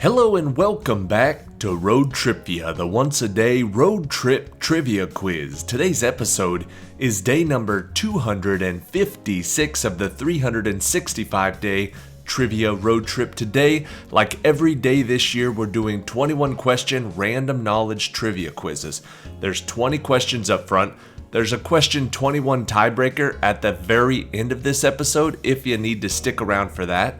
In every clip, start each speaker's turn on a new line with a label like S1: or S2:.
S1: Hello and welcome back to ROADTRIpVIA, the once-a-day road trip trivia quiz. Today's episode is day number 256 of the 365-day trivia road trip. Today, like every day this year, we're doing 21-question random knowledge trivia quizzes. There's 20 questions up front. There's a question 21 tiebreaker at the very end of this episode if you need to stick around for that.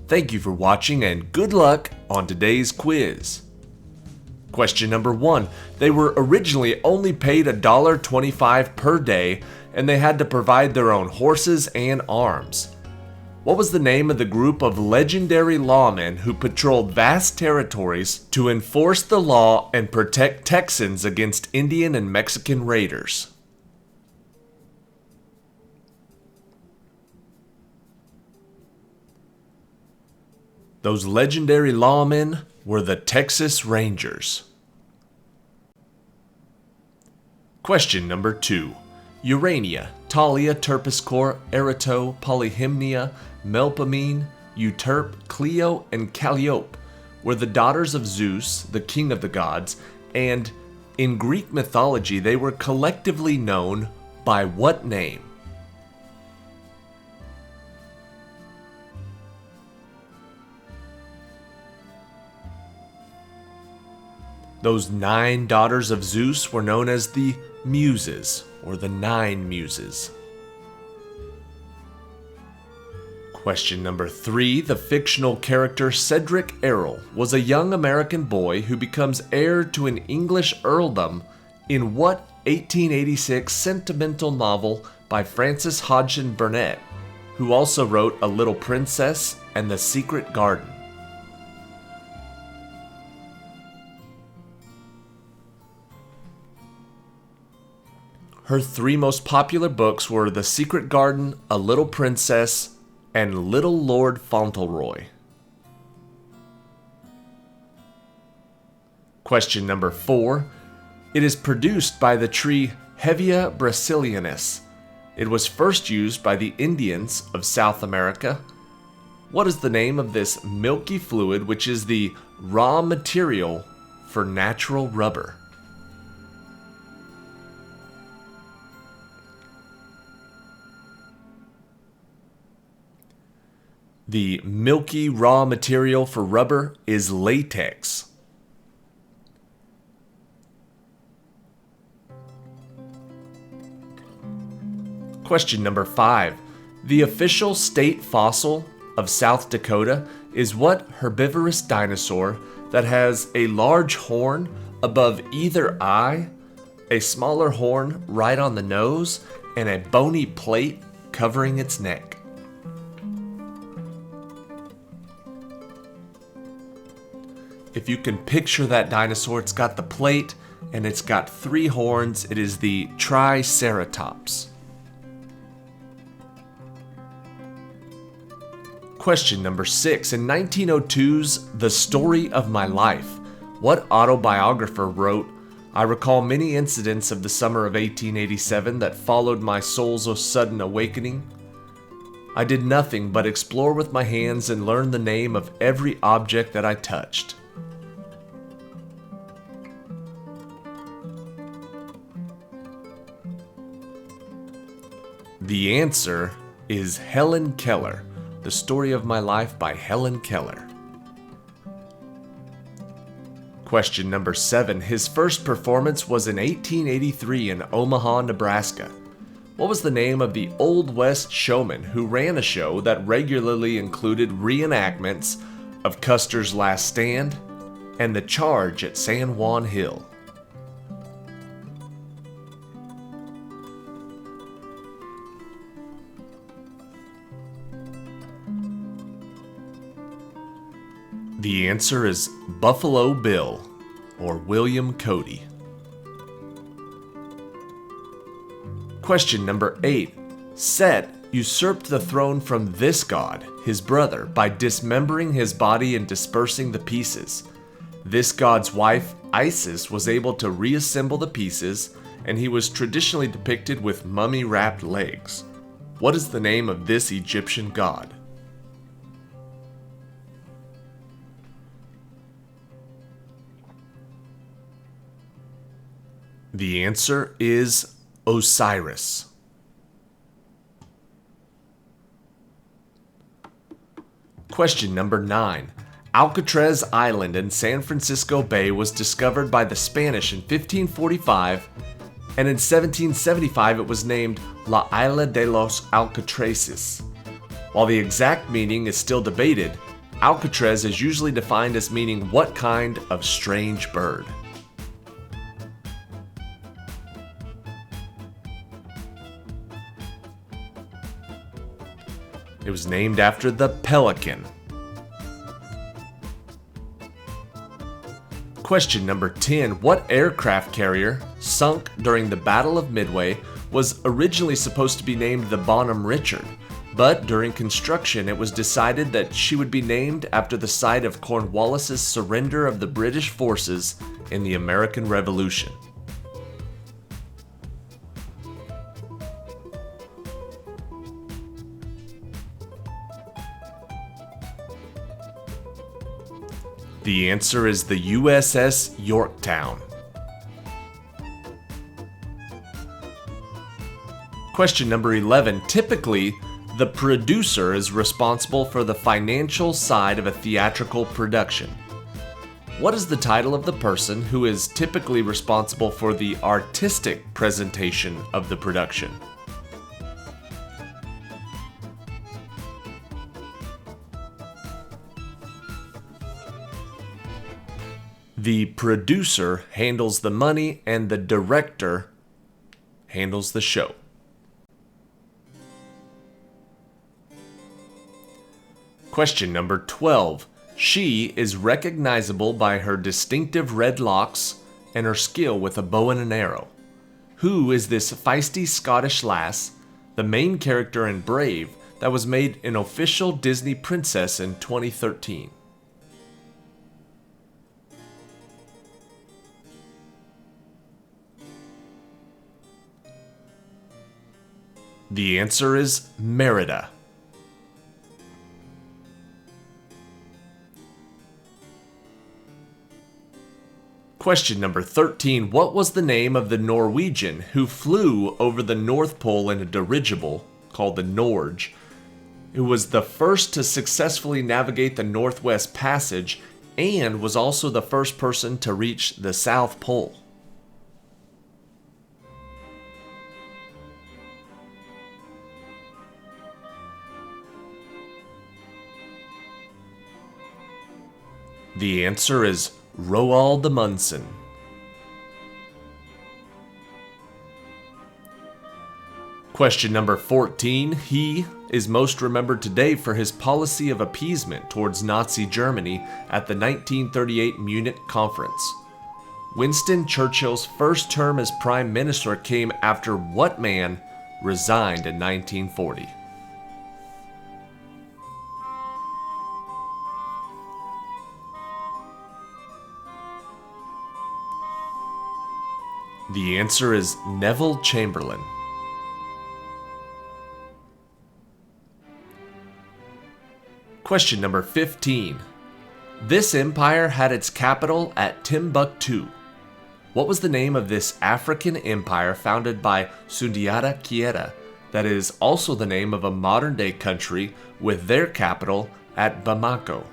S1: Thank you for watching and good luck on today's quiz. Question number 1. They were originally only paid $1.25 per day and they had to provide their own horses and arms. What was the name of the group of legendary lawmen who patrolled vast territories to enforce the law and protect Texans against Indian and Mexican raiders? Those legendary lawmen were the Texas Rangers. Question number 2. Urania, Thalia, Terpsichore, Erato, Polyhymnia, Melpomene, Euterpe, Clio, and Calliope were the daughters of Zeus, the king of the gods, and in Greek mythology they were collectively known by what name? Those 9 daughters of Zeus were known as the Muses, or the 9 Muses. Question number 3. The fictional character Cedric Errol was a young American boy who becomes heir to an English earldom in what 1886 sentimental novel by Frances Hodgson Burnett, who also wrote A Little Princess and The Secret Garden? Her 3 most popular books were The Secret Garden, A Little Princess, and Little Lord Fauntleroy. Question number 4. It is produced by the tree Hevea brasiliensis. It was first used by the Indians of South America. What is the name of this milky fluid which is the raw material for natural rubber? The milky raw material for rubber is latex. Question number 5. The official state fossil of South Dakota is what herbivorous dinosaur that has a large horn above either eye, a smaller horn right on the nose, and a bony plate covering its neck? If you can picture that dinosaur, it's got the plate and it's got 3 horns. It is the Triceratops. Question number 6. In 1902's The Story of My Life, what autobiographer wrote, "I recall many incidents of the summer of 1887 that followed my soul's sudden awakening. I did nothing but explore with my hands and learn the name of every object that I touched"? The answer is Helen Keller. The Story of My Life by Helen Keller. Question number 7. His first performance was in 1883 in Omaha, Nebraska. What was the name of the Old West showman who ran a show that regularly included reenactments of Custer's Last Stand and the Charge at San Juan Hill? The answer is Buffalo Bill, or William Cody. Question number 8. Set usurped the throne from this god, his brother, by dismembering his body and dispersing the pieces. This god's wife, Isis, was able to reassemble the pieces, and he was traditionally depicted with mummy-wrapped legs. What is the name of this Egyptian god? The answer is Osiris. Question number 9. Alcatraz Island in San Francisco Bay was discovered by the Spanish in 1545, and in 1775 it was named La Isla de los Alcatraces. While the exact meaning is still debated, Alcatraz is usually defined as meaning what kind of strange bird? It was named after the pelican. Question number 10. What aircraft carrier, sunk during the Battle of Midway, was originally supposed to be named the Bonhomme Richard, but during construction it was decided that she would be named after the site of Cornwallis's surrender of the British forces in the American Revolution? The answer is the USS Yorktown. Question number 11. Typically, the producer is responsible for the financial side of a theatrical production. What is the title of the person who is typically responsible for the artistic presentation of the production? The producer handles the money and the director handles the show. Question number 12. She is recognizable by her distinctive red locks and her skill with a bow and an arrow. Who is this feisty Scottish lass, the main character in Brave, that was made an official Disney princess in 2013? The answer is Merida. Question number 13. What was the name of the Norwegian who flew over the North Pole in a dirigible called the Norge, who was the first to successfully navigate the Northwest Passage and was also the first person to reach the South Pole? The answer is Roald Amundsen. Question number 14. He is most remembered today for his policy of appeasement towards Nazi Germany at the 1938 Munich Conference. Winston Churchill's first term as Prime Minister came after what man resigned in 1940? The answer is Neville Chamberlain. Question number 15. This empire had its capital at Timbuktu. What was the name of this African empire founded by Sundiata Keita that is also the name of a modern-day country with their capital at Bamako?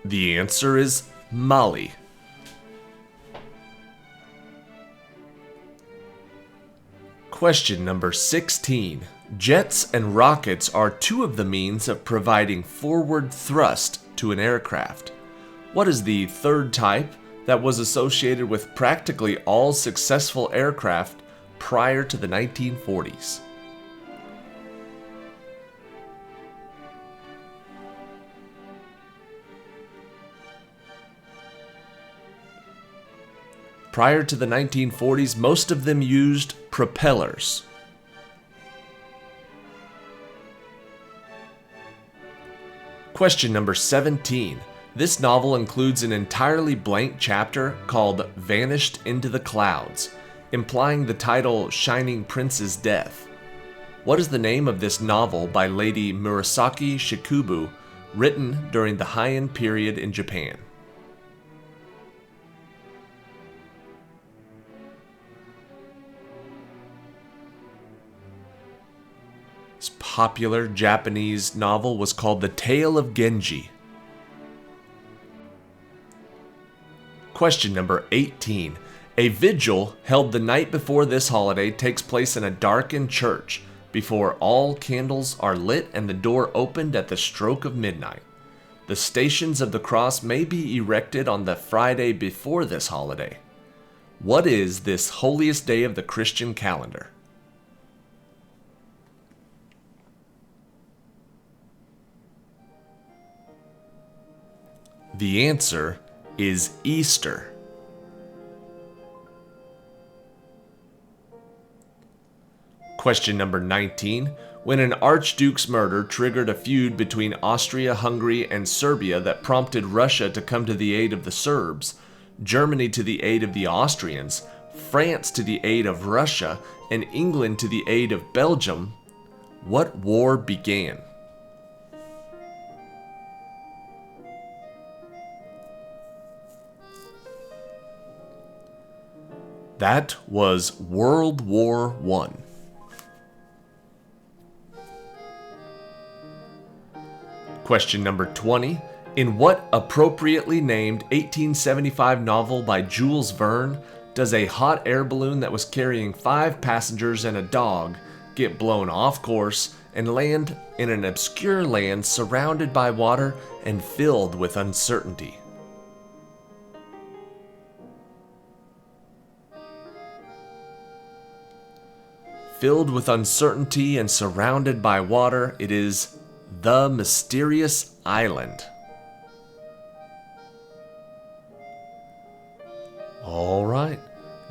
S1: The answer is Mali. Question number 16. Jets and rockets are two of the means of providing forward thrust to an aircraft. What is the third type that was associated with practically all successful aircraft prior to the 1940s? Prior to the 1940s, most of them used propellers. Question number 17. This novel includes an entirely blank chapter called Vanished into the Clouds, implying the title Shining Prince's death. What is the name of this novel by Lady Murasaki Shikubu, written during the Heian period in Japan? This popular Japanese novel was called The Tale of Genji. Question number 18. A vigil held the night before this holiday takes place in a darkened church before all candles are lit and the door opened at the stroke of midnight. The Stations of the Cross may be erected on the Friday before this holiday. What is this holiest day of the Christian calendar? The answer is Easter. Question number 19. When an archduke's murder triggered a feud between Austria, Hungary, and Serbia that prompted Russia to come to the aid of the Serbs, Germany to the aid of the Austrians, France to the aid of Russia, and England to the aid of Belgium, what war began? That was World War I. Question number 20. In what appropriately named 1875 novel by Jules Verne does a hot air balloon that was carrying 5 passengers and a dog get blown off course and land in an obscure land surrounded by water and filled with uncertainty? Filled with uncertainty and surrounded by water, it is The Mysterious Island. All right,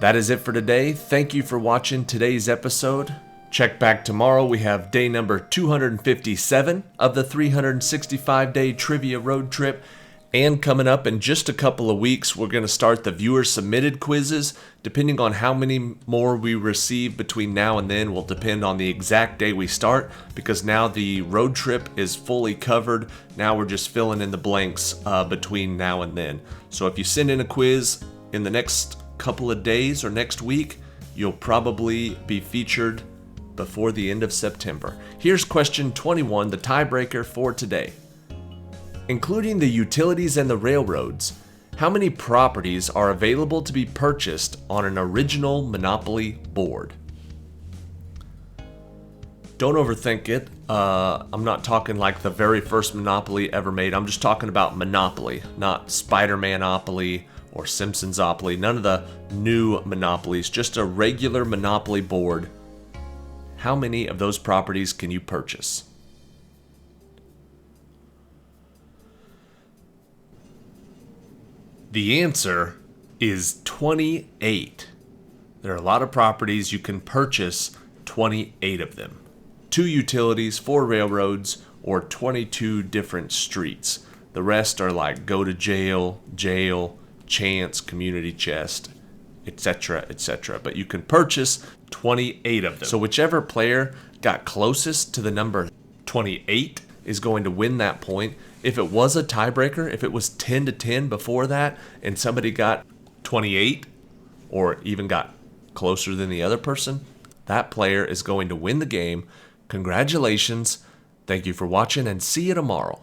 S1: that is it for today. Thank you for watching today's episode. Check back tomorrow. We have day number 257 of the 365-day trivia road trip. And coming up in just a couple of weeks, we're going to start the viewer-submitted quizzes. Depending on how many more we receive between now and then will depend on the exact day we start, because now the road trip is fully covered. Now we're just filling in the blanks between now and then. So if you send in a quiz in the next couple of days or next week, you'll probably be featured before the end of September. Here's question 21, the tiebreaker for today. Including the utilities and the railroads, how many properties are available to be purchased on an original Monopoly board? Don't overthink it. I'm not talking like the very first Monopoly ever made. I'm just talking about Monopoly, not Spider-Man-opoly or Simpsons-opoly. None of the new Monopolies, just a regular Monopoly board. How many of those properties can you purchase? The answer is 28. There are a lot of properties, you can purchase 28 of them. 2 utilities, 4 railroads, or 22 different streets. The rest are like go to jail, chance, community chest, etc., etc. But you can purchase 28 of them. So whichever player got closest to the number 28 is going to win that point. If it was a tiebreaker, if it was 10-10 before that, and somebody got 28, or even got closer than the other person, that player is going to win the game. Congratulations. Thank you for watching, and see you tomorrow.